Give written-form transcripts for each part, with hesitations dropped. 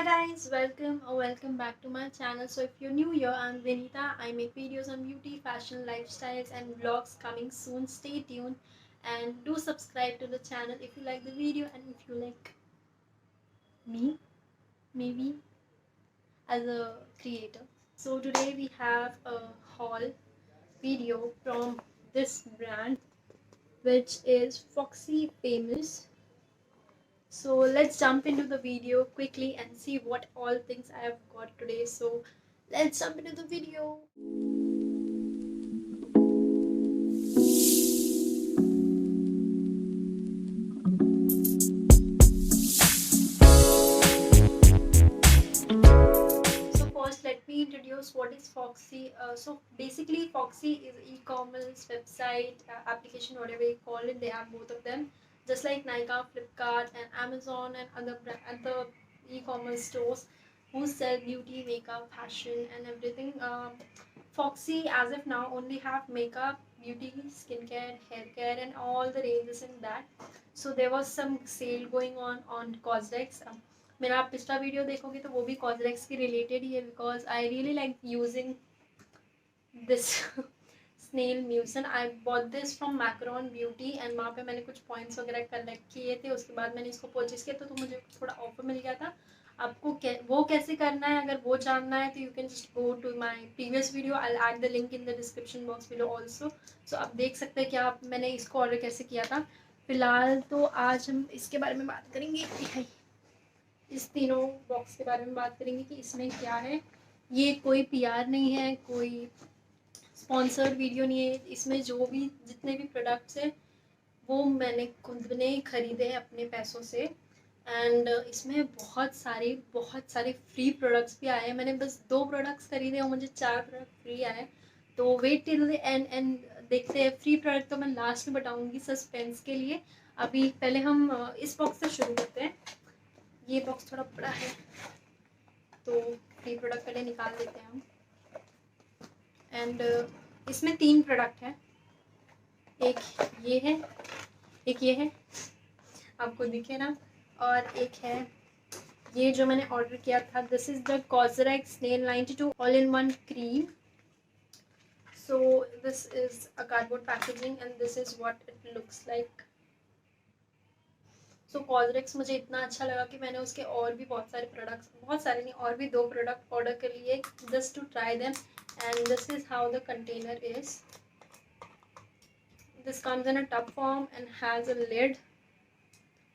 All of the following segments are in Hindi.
guys, welcome back to my channel. So if you're new here, I'm Vinita. I make videos on beauty, fashion, lifestyles and vlogs coming soon. Stay tuned and do subscribe to the channel if you like the video and if you like me, maybe as a creator. So today we have a haul video from this brand, which is Foxy Famous. So let's jump into the video quickly and see what all things I have got today. So let's jump into the video. So first let me introduce what is Foxy. So basically Foxy is e-commerce website, application, whatever you call it. They have both of them. Just like Nykaa, Flipkart and Amazon and other e-commerce stores who sell beauty, makeup, fashion and everything. Foxy as of now only have makeup, beauty, skincare, hair care and all the ranges in that. So there was some sale going on Cosrx. मेरा आप पिछला वीडियो देखोगे तो वो भी Cosrx के रिलेटेड ही है because I really like using this snail mucin. I bought this from Macron Beauty and वहाँ पे मैंने कुछ पॉइंट्स वगैरह कलेक्ट किए थे. उसके बाद मैंने इसको परचेज किया तो मुझे थोड़ा ऑफर मिल गया था. आपको वो कैसे करना है अगर वो जानना है तो you can just go to my previous video. I will add the link in the description box below also. So आप देख सकते हैं कि आप मैंने इसको ऑर्डर कैसे किया था. फिलहाल तो आज हम इसके बारे में बात करेंगे. इस तीनों बॉक्स के बारे में बात करेंगे कि इसमें क्या है. ये कोई पीआर नहीं है, कोई स्पॉन्सर्ड वीडियो नहीं है. इसमें जो भी जितने भी प्रोडक्ट्स हैं वो मैंने खुद ने खरीदे हैं अपने पैसों से. एंड इसमें बहुत सारे फ्री प्रोडक्ट्स भी आए हैं. मैंने बस 2 प्रोडक्ट्स खरीदे और मुझे 4 प्रोडक्ट फ्री आए. तो वेट टिल द एंड देखते हैं. फ्री प्रोडक्ट तो मैं लास्ट में बताऊंगी सस्पेंस के लिए. अभी पहले हम इस बॉक्स से शुरू करते हैं. ये बॉक्स थोड़ा बड़ा है तो फ्री प्रोडक्ट पहले निकाल देते हैं हम. एंड इसमें 3 प्रोडक्ट हैं. एक ये है, एक ये है, आपको दिखे ना, और एक है ये जो मैंने ऑर्डर किया था. This is the Cosrx Nail 92 all-in-one cream. So this is a cardboard packaging and this is what it looks like. So Cosrx मुझे इतना अच्छा लगा कि मैंने उसके और भी बहुत सारे नहीं, और भी 2 प्रोडक्ट ऑर्डर कर लिए just to try them. And this is how the container is. This comes in a tub form and has a lid.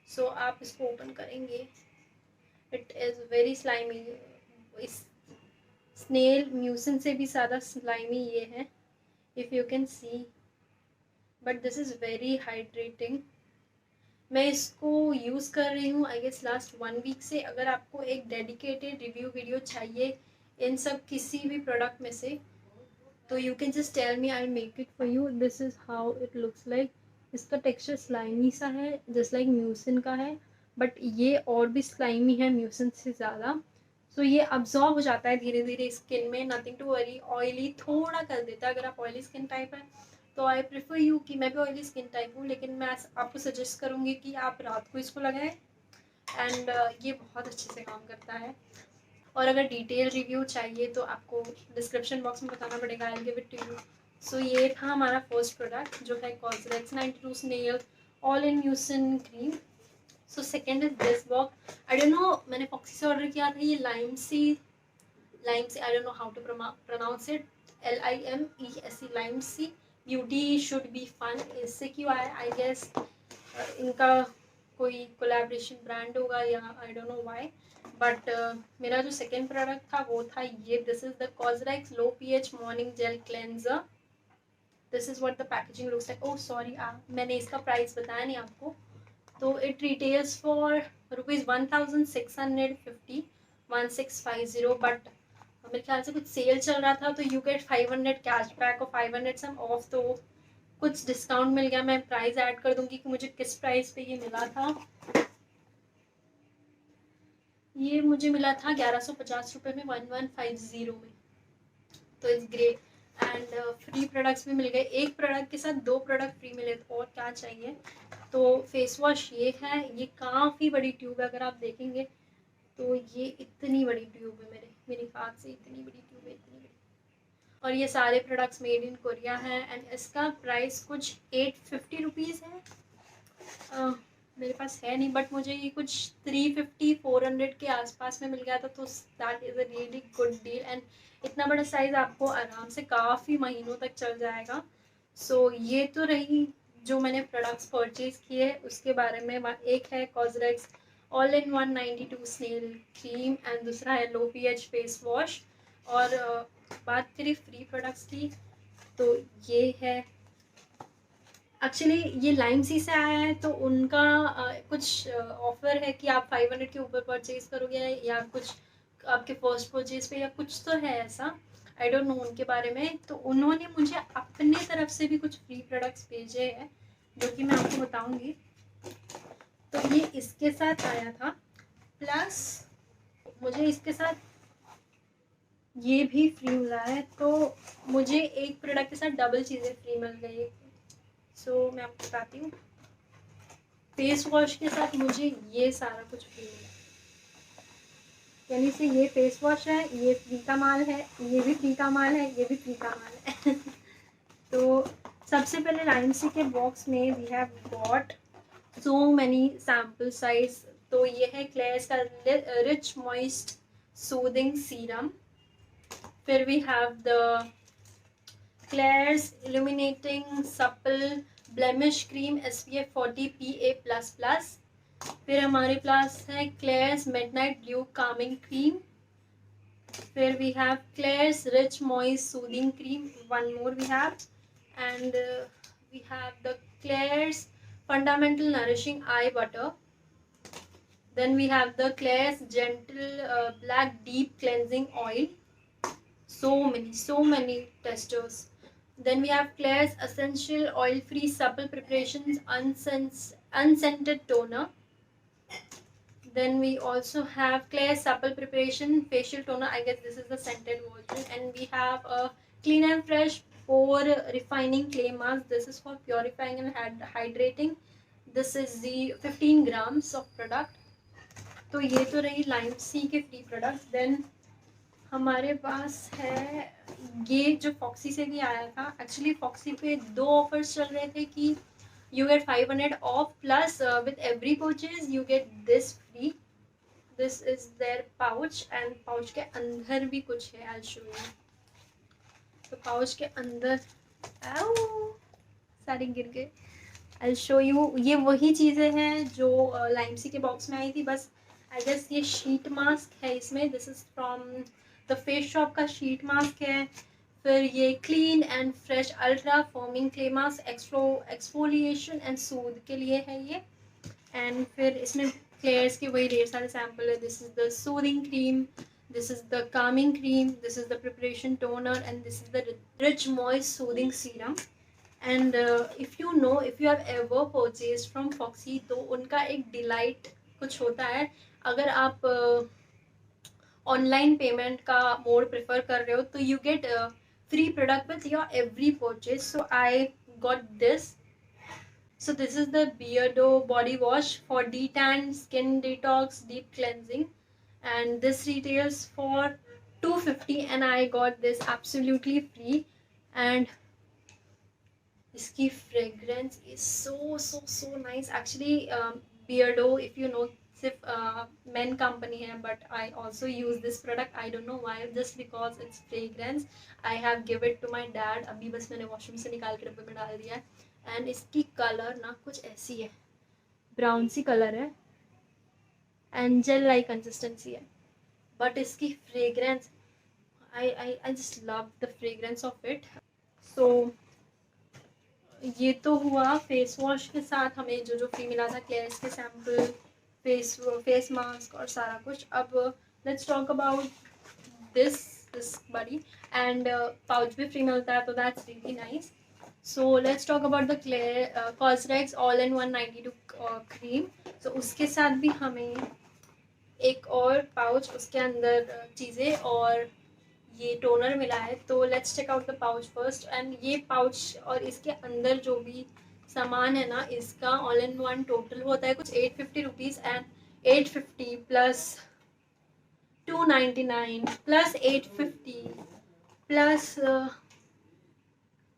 So आप इसको ओपन करेंगे. It is very slimy. इस स्नेल म्यूसिन से भी ज़्यादा स्लाइमी ये है, if you can see. But this is very hydrating. मैं इसको यूज़ कर रही हूँ आई गेस लास्ट 1 वीक से. अगर आपको एक डेडिकेटेड रिव्यू वीडियो चाहिए इन सब किसी भी प्रोडक्ट में से तो you can just tell me, I make it for you. This is how it looks like. इसका टेक्सचर स्लाइमी सा है जस्ट लाइक म्यूसिन का है, बट ये और भी स्लाइमी है म्यूसिन से ज़्यादा. सो ये अब्जॉर्ब हो जाता है धीरे धीरे स्किन में. Nothing to worry. ऑयली थोड़ा कर देता है अगर आप ऑयली स्किन टाइप है तो आई प्रेफर यू कि मैं भी ऑयली स्किन टाइप हूँ, लेकिन मैं आपको सजेस्ट करूँगी कि आप रात को इसको लगाएं. एंड ये बहुत अच्छे से काम करता है. और अगर डिटेल रिव्यू चाहिए तो आपको डिस्क्रिप्शन बॉक्स में बताना पड़ेगा. I will give it to you. So ये था हमारा फर्स्ट प्रोडक्ट जो है Cosrx 92 snail all in mucin cream. So second is this box. I don't know, मैंने फॉक्सी से ऑर्डर किया था. ये Limese I don't know how to pronounce it. LIMESE Limese. Beauty should be fun. इससे क्यों आया, आई गेस इनका कोई कोलैबोरेशन ब्रांड होगा या I don't know why. But मेरा जो सेकेंड प्रोडक्ट था वो था ये. This is the Cosrx low pH morning gel cleanser. This is what the packaging looks like. Oh sorry, मैंने इसका प्राइस बताया नहीं आपको. तो इट रिटेल्स फॉर ₹1650 1650. बट मेरे ख्याल से कुछ सेल चल रहा था तो यू गेट 500 कैशबैक और 500 सम ऑफ. तो कुछ डिस्काउंट मिल गया. मैं प्राइस ऐड कर दूंगी कि मुझे किस प्राइस पे ये मिला था. ये मुझे मिला था 1150 रुपये में 1150 में. तो it's great. And free products भी मिल गए. एक प्रोडक्ट के साथ 2 प्रोडक्ट फ्री मिले तो और क्या चाहिए. तो फेस वॉश ये है. ये काफ़ी बड़ी ट्यूब है. अगर आप देखेंगे तो ये इतनी बड़ी ट्यूब है, मेरे हाथ से इतनी बड़ी ट्यूब है, इतनी बड़ी। और ये सारे प्रोडक्ट्स मेड इन कोरिया हैं एंड इसका प्राइस कुछ 850 रुपीज़ है। मेरे पास है नहीं, बट मुझे ये कुछ 350-400 के आसपास में मिल गया था, तो that is a really good deal. And इतना बड़ा साइज़ आपको आराम से काफ़ी महीनों तक चल जाएगा। सो ये तो रही जो मैंने प्रोडक्ट्स परचेज़ किए उसके बारे में। एक है Cosrx all in 192 snail cream and दूसरा है लो पीएच फेस वॉश। और बात करें फ्री प्रोडक्ट्स की, तो ये है एक्चुअली ये लाइम सी से आया है, तो उनका कुछ ऑफर है कि आप 500 के ऊपर परचेज करोगे या कुछ आपके फर्स्ट परचेज पे या कुछ तो है ऐसा, आई डोंट नो उनके बारे में। तो उन्होंने मुझे अपने तरफ से भी कुछ फ्री प्रोडक्ट्स भेजे हैं जो कि मैं आपको बताऊंगी। तो ये इसके साथ आया था, प्लस मुझे इसके साथ ये भी फ्री मिला है, तो मुझे एक प्रोडक्ट के साथ डबल चीज़ें फ्री मिल गई। सो मैं आपको बताती हूँ, फेस वॉश के साथ मुझे ये सारा कुछ फ्री मिला, यानी से ये फेस वॉश है, ये फ्री का माल है, ये भी फ्री का माल है, ये भी फ्री का माल है। तो सबसे पहले लाइमसी के बॉक्स में we have got so many sample size. तो ये है क्लेयर्स का रिच मॉइस्ट सूदिंग सीरम। फिर we have the Klairs illuminating supple blemish cream SPF 40 PA++। फिर हमारे पास है Klairs midnight dew calming cream. फिर we have Klairs rich moist soothing cream, one more we have, and we have the Klairs fundamental nourishing eye butter. Then we have the Claire's gentle black deep cleansing oil. So many testers. Then we have Claire's essential oil-free supple preparations unscented toner. Then we also have Claire's supple preparation facial toner. I guess this is the scented version. And we have a clean and fresh pore refining clay mask. This is for purifying and hydrating. This is the 15 grams of product. तो ये तो रही लाइम सी के फ्री प्रोडक्ट्स। देन हमारे पास है ये जो फॉक्सी से भी आया था। एक्चुअली फॉक्सी पे 2 ऑफर्स चल रहे थे कि you get 500 off plus with every purchase you get this free. This is their pouch and pouch के अंदर भी कुछ है, आई शो यू। तो पाउच के अंदर सारे गिर गए, आई शो यू। ये वही चीज़ें हैं जो लाइमसी के बॉक्स में आई थी, बस आई गेस ये शीट मास्क है इसमें। This is from the face shop का शीट मास्क है। फिर ये clean and fresh ultra foaming clay mask exfoliation and soothe के लिए है ये। एंड फिर इसमें क्लेयर्स के वही ढेर सारे सैम्पल है। This is the soothing cream, this is the calming cream, this is the preparation toner, and this is the rich moist soothing serum. And if you know, if you have ever purchased from Foxy, तो उनका एक डिलाइट कुछ होता है। अगर आप ऑनलाइन पेमेंट का मोड प्रेफर कर रहे हो तो you get free product with your every purchase. So I got this. So this is the Beardo body wash for detan, skin detox, deep cleansing, and this retails for 250 and I got this absolutely free. And इसकी fragrance is so nice actually. Beardo, if you know, सिर्फ men company है, but I also use this product. I don't know why, just because it's fragrance. I have give it to my dad. अभी बस मैंने वॉशरूम से निकाल के डब्बे में डाल दिया है। एंड इसकी कलर ना कुछ ऐसी है, ब्राउन सी कलर है एंड जेल लाइक कंसिस्टेंसी है, बट इसकी fragrance I just love the fragrance of it. So ये तो हुआ फेस वॉश के साथ हमें जो जो फ्री मिला था, क्लेयर्स के सैम्पल, फेस मास्क और सारा कुछ। अब let's talk about this buddy. And pouch भी फ्री मिलता है, तो that's really nice. So let's talk about the Cosrx all-in-one 92 cream. So उसके साथ भी हमें एक और पाउच, उसके अंदर चीज़ें और ये टोनर मिला है। तो let's check out the pouch first. And ये पाउच और इसके अंदर जो भी सामान है ना, इसका ऑल इन वन टोटल होता है कुछ 850 rupees. And 850 plus 299 plus 850 plus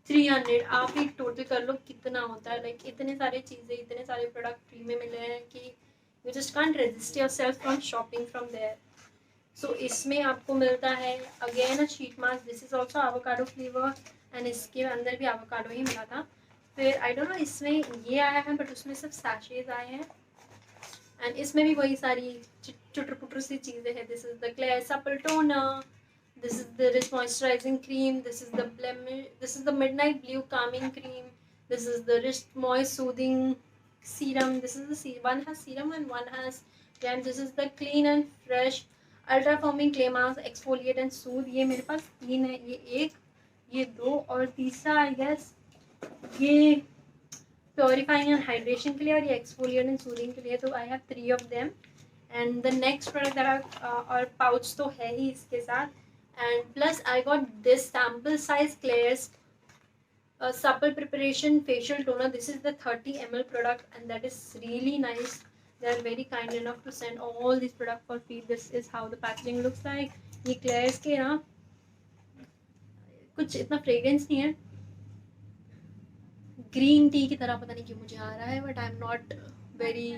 300, आप एक टोटल कर लो कितना होता है. लाइक इतने सारे चीज़ें, इतने सारे प्रोडक्ट फ्री में मिले हैं कि you just can't resist yourself from shopping from there. So इसमें आपको मिलता है again a sheet mask. This is also avocado flavour and इसके अंदर भी एवोकाडो ही मिला था. फिर आई डोंट नो इसमें ये आया है बट उसमें सिर्फ सैशेज आए हैं एंड इसमें भी वही सारी चुटर पुटर सी चीज़ें हैं. This is the clear supple toner, this is the rich moisturizing cream, this is the blemish, this is the midnight blue calming cream, this is the rich moist soothing serum, this is the one has serum and one has gem, this is the clean and fresh ultra foaming clay mask exfoliate and soothe. ये मेरे पास 3 है, ये 1, ये 2 और तीसरा आई गेस ये प्योरीफाइंग एंड हाइड्रेशन के लिए और ये एक्सफोलिएट एंड सूदिंग के लिए. तो I have 3 of them and the next product that आई और पाउच तो है ही इसके साथ. And plus I got this sample size Claire's supple preparation facial toner. This is the 30 ml product and that is really nice. They are very kind enough to send all these products for free. This is how the packaging looks like. ये Claire's के ना कुछ इतना फ्रेग्रेंस नहीं है, ग्रीन टी की तरह पता नहीं क्यों मुझे आ रहा है, but I am not very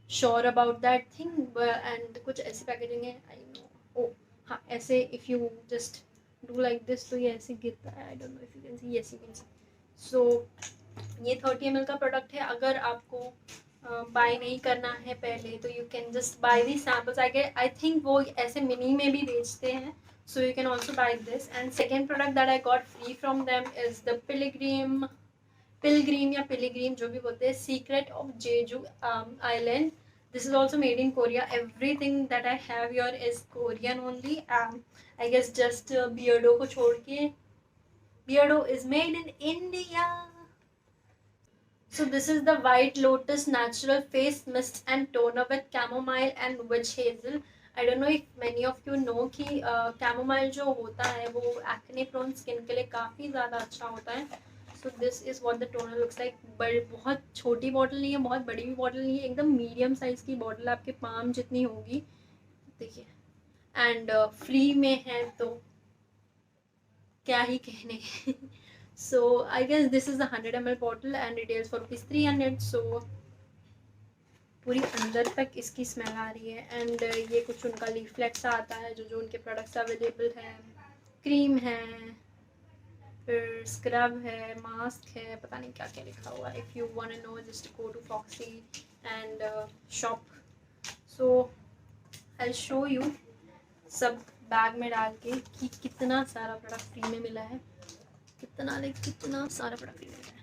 sure about that thing. And कुछ ऐसी पैकेजिंग है. आई नो हाँ ऐसे if you just do like this तो ये ऐसे गिरता है. I don't know if you can see. Yes you can see. So ये 30 ml का प्रोडक्ट है. अगर आपको बाय नहीं करना है पहले तो you can just buy the samples. I think वो ऐसे मिनी में भी बेचते हैं. So you can also buy this. And second product that I got free from them is the Pilgrim या पिलीग्रीम जो भी बोलते हैं, secret of Jeju island. This is also made in Korea. Everything that I have here is Korean only. I guess just Beardo को छोड़ के. Beardo is made in India. So this is the White Lotus Natural Face Mist and Toner with Chamomile and Witch Hazel. I don't know if many of you know कि chamomile जो होता है वो acne prone skin के लिए काफ़ी ज़्यादा अच्छा होता है. So this is what the toner looks like. बड़ी बहुत छोटी बॉटल नहीं है, बहुत बड़ी भी बॉटल नहीं है, एकदम मीडियम साइज़ की बॉटल आपके पाम जितनी होगी. देखिए एंड फ्री में है तो क्या ही कहने. So I guess this is the 100 ml bottle and retails for ₹300. So पूरी अंदर तक इसकी स्मेल आ रही है. एंड ये कुछ उनका लीफलेट्स आता है जो उनके प्रोडक्ट्स अवेलेबल हैं. क्रीम है, फिर स्क्रब है, मास्क है, पता नहीं क्या क्या लिखा हुआ है. If you want to know just go to Foxy and shop. So I show you सब बैग में डाल के कि कितना सारा प्रोडक्ट फ्री में मिला है. कितना सारा प्रोडक्ट फ्री में मिला है.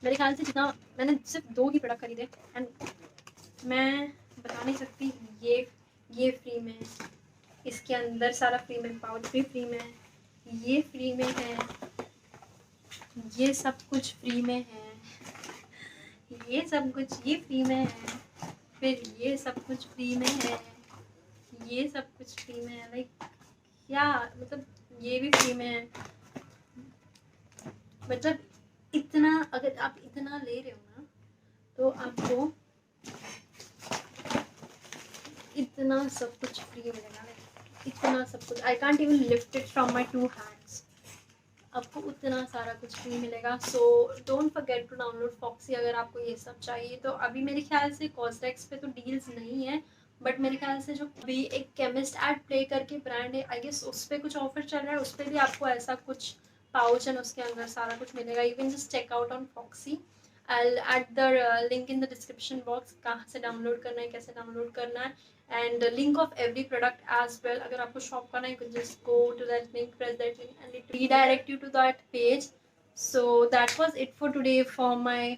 मेरे ख्याल से जितना मैंने सिर्फ 2 ही प्रोडक्ट खरीदे एंड मैं बता नहीं सकती. ये फ्री में, इसके अंदर सारा फ्री में, पाउच भी फ्री में, ये फ्री में है, ये सब कुछ फ्री में है, ये सब कुछ ये फ्री में है, फिर ये सब कुछ फ्री में है, ये सब कुछ फ्री में है. लाइक क्या मतलब ये भी फ्री में है. मतलब इतना, अगर आप इतना ले रहे हो ना तो आपको इतना सब कुछ फ्री मिलेगा. इतना सब कुछ I can't even lift it from my 2 hands. आपको उतना सारा कुछ फ्री मिलेगा. So don't forget to download Foxy अगर आपको ये सब चाहिए. तो अभी मेरे ख्याल से कॉस्टेक्स पे तो डील्स नहीं है, बट मेरे ख्याल से जो अभी एक केमिस्ट एड प्ले करके ब्रांड है, आई गेस उस पर कुछ ऑफर चल रहा है. उस पर भी आपको ऐसा कुछ पाउच एंड उसके अंदर सारा कुछ मिलेगा. You can just check out on Foxy. I'll add the link in the description box कहाँ से डाउनलोड करना है, कैसे डाउनलोड करना है, and link of every product as well. अगर आपको शॉप करना है you can just go to that link, press that link and it redirect you to that page. So that was it for today for my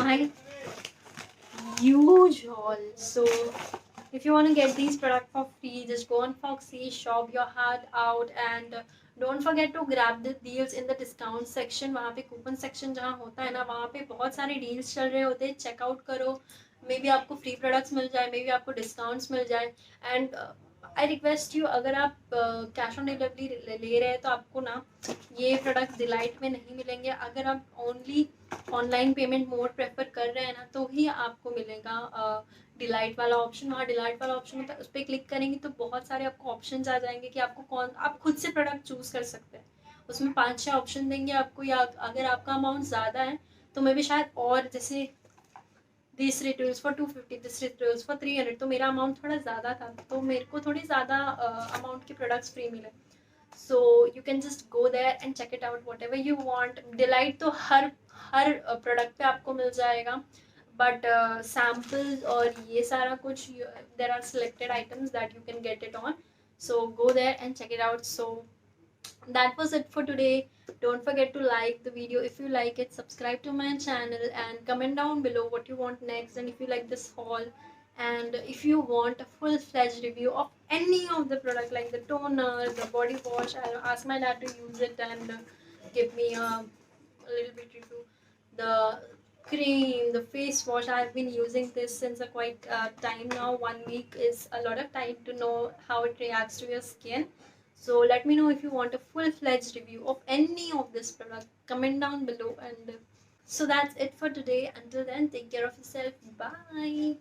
my huge haul. So if you want to get these products for free, just go on Foxy, shop your heart out and don't forget to grab the deals in the discount section. वहाँ पे कूपन सेक्शन जहाँ होता है ना, वहाँ पे बहुत सारे डील्स चल रहे होते हैं. चेकआउट करो, मे बी आपको फ्री प्रोडक्ट्स मिल जाए, मे बी आपको डिस्काउंट्स मिल जाए. एंड आई रिक्वेस्ट यू, अगर आप कैश ऑन डिलीवरी ले रहे हैं तो आपको ना ये प्रोडक्ट डिलाइट में नहीं मिलेंगे. अगर आप only online payment mode prefer कर रहे हैं ना, तो ही आपको मिलेगा डिलाइट वाला ऑप्शन. वहाँ डिलाइट वाला ऑप्शन होता है, उस पर क्लिक करेंगे तो बहुत सारे आपको ऑप्शन आ जाएंगे कि आपको कौन, आप खुद से प्रोडक्ट चूज कर सकते हैं. उसमें 5-6 ऑप्शन देंगे आपको, या अगर आपका अमाउंट ज़्यादा है तो मैं भी शायद, और जैसे this retails for 250, this retails for 300, तो मेरा अमाउंट थोड़ा ज़्यादा था, तो मेरे को थोड़ी ज़्यादा अमाउंट के प्रोडक्ट्स फ्री मिले. So you can just go there and check it out whatever you want. Delight तो हर प्रोडक्ट पे आपको मिल जाएगा, बट सैम्पल्स और ये सारा कुछ, there are selected items that you can get it on. So go there and check it out. So that was it for today. Don't forget to like the video if you like it, subscribe to my channel, and comment down below what you want next, and if you like this haul, and if you want a full-fledged review of any of the product like the toner, the body wash, I'll ask my dad to use it and give me a little bit review. The cream, the face wash, I've been using this since a quite time now. 1 week is a lot of time to know how it reacts to your skin. So let me know if you want a full-fledged review of any of this product. Comment down below. And so that's it for today. Until then, take care of yourself. Bye.